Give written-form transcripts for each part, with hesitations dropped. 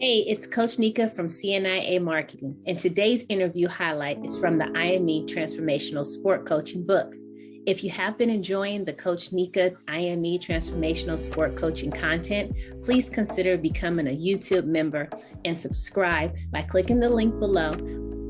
Hey, it's Coach Nika from CNIA Marketing, and today's interview highlight is from the IME Transformational Sport Coaching book. If you have been enjoying the Coach Nika IME Transformational Sport Coaching content, please consider becoming a YouTube member and subscribe by clicking the link below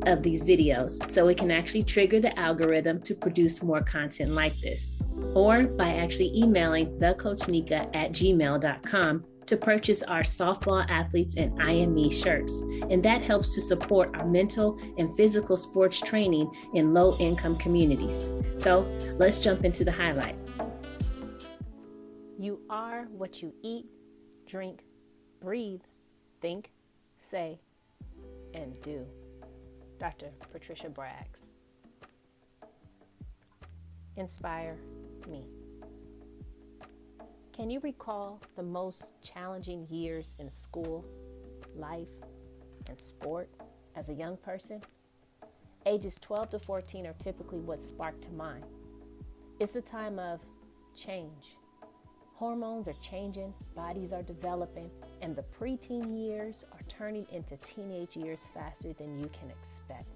of these videos so it can actually trigger the algorithm to produce more content like this, or by actually emailing thecoachnika@gmail.com to purchase our softball athletes and IME shirts. And that helps to support our mental and physical sports training in low-income communities. So let's jump into the highlight. You are what you eat, drink, breathe, think, say, and do. Dr. Patricia Braggs. Inspire me. Can you recall the most challenging years in school, life, and sport as a young person? Ages 12 to 14 are typically what spark to mind. It's a time of change. Hormones are changing, bodies are developing, and the preteen years are turning into teenage years faster than you can expect.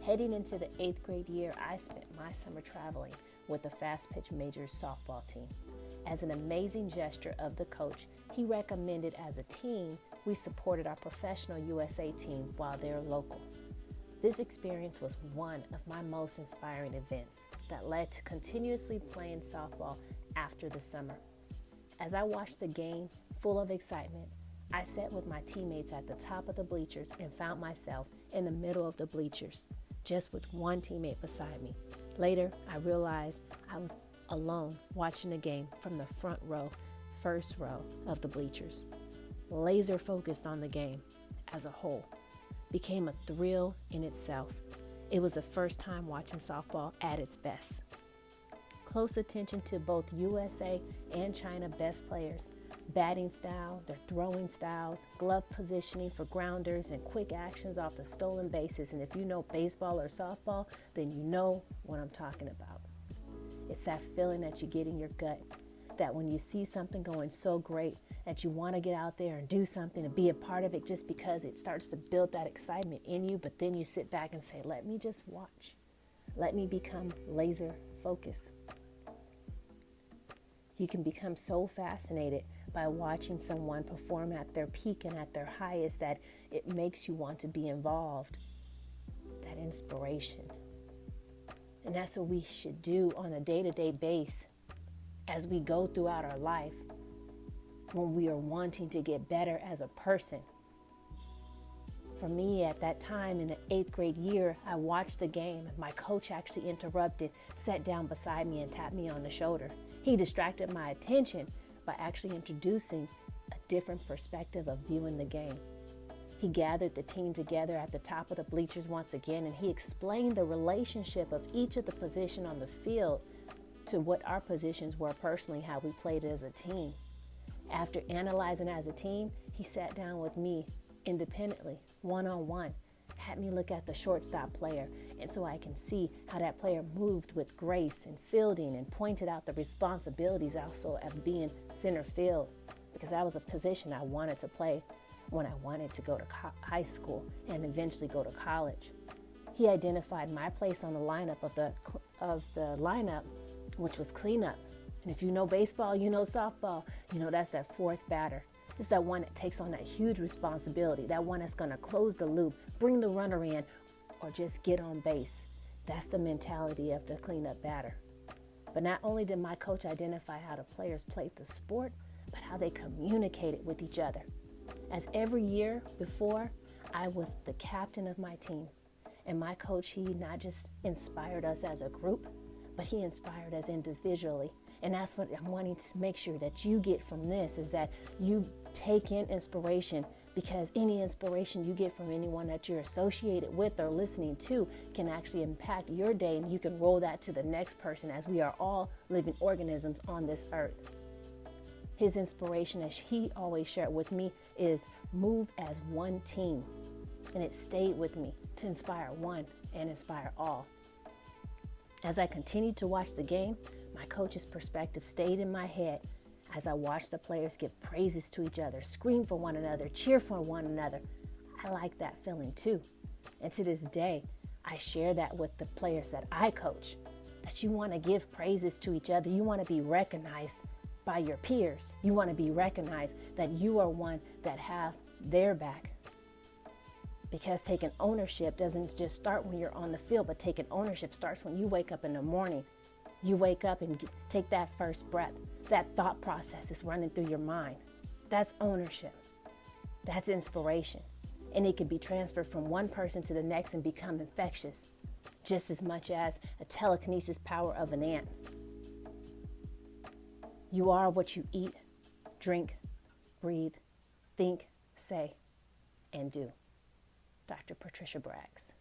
Heading into the 8th grade year, I spent my summer traveling with the fast pitch majors softball team. As an amazing gesture of the coach, he recommended as a team, we supported our professional USA team while they're local. This experience was one of my most inspiring events that led to continuously playing softball after the summer. As I watched the game full of excitement, I sat with my teammates at the top of the bleachers and found myself in the middle of the bleachers, just with one teammate beside me. Later, I realized I was alone watching the game from the front row, first row of the bleachers. Laser focused on the game as a whole became a thrill in itself. It was the first time watching softball at its best. Close attention to both USA and China best players, batting style, their throwing styles, glove positioning for grounders, and quick actions off the stolen bases. And if you know baseball or softball, then you know what I'm talking about. It's that feeling that you get in your gut, that when you see something going so great that you want to get out there and do something and be a part of it just because it starts to build that excitement in you, but then you sit back and say, let me just watch. Let me become laser focused. You can become so fascinated by watching someone perform at their peak and at their highest that it makes you want to be involved. That inspiration. And that's what we should do on a day-to-day basis as we go throughout our life when we are wanting to get better as a person. For me, at that time in the 8th grade year, I watched the game. My coach actually interrupted, sat down beside me and tapped me on the shoulder. He distracted my attention by actually introducing a different perspective of viewing the game. He gathered the team together at the top of the bleachers once again, and he explained the relationship of each of the position on the field to what our positions were personally, how we played as a team. After analyzing as a team, he sat down with me independently, one-on-one, had me look at the shortstop player, and so I can see how that player moved with grace and fielding, and pointed out the responsibilities also of being center field, because that was a position I wanted to play when I wanted to go to high school and eventually go to college. He identified my place on the lineup of the lineup, which was cleanup. And if you know baseball, you know softball, you know that's that fourth batter. It's that one that takes on that huge responsibility, that one that's going to close the loop, bring the runner in, or just get on base. That's the mentality of the cleanup batter. But not only did my coach identify how the players played the sport, but how they communicated with each other. As every year before, I was the captain of my team. And my coach, he not just inspired us as a group, but he inspired us individually. And that's what I'm wanting to make sure that you get from this, is that you take in inspiration, because any inspiration you get from anyone that you're associated with or listening to can actually impact your day, and you can roll that to the next person, as we are all living organisms on this earth. His inspiration, as he always shared with me, is move as one team. And it stayed with me to inspire one and inspire all. As I continued to watch the game, my coach's perspective stayed in my head. as I watch the players give praises to each other, scream for one another, cheer for one another. I like that feeling too. And to this day, I share that with the players that I coach, that you want to give praises to each other. You want to be recognized by your peers. You want to be recognized that you are one that have their back. Because taking ownership doesn't just start when you're on the field, but taking ownership starts when you wake up in the morning. You wake up and take that first breath. That thought process is running through your mind. That's ownership. That's inspiration. And it can be transferred from one person to the next and become infectious, just as much as a telekinesis power of an ant. You are what you eat, drink, breathe, think, say, and do. Dr. Patricia Braggs.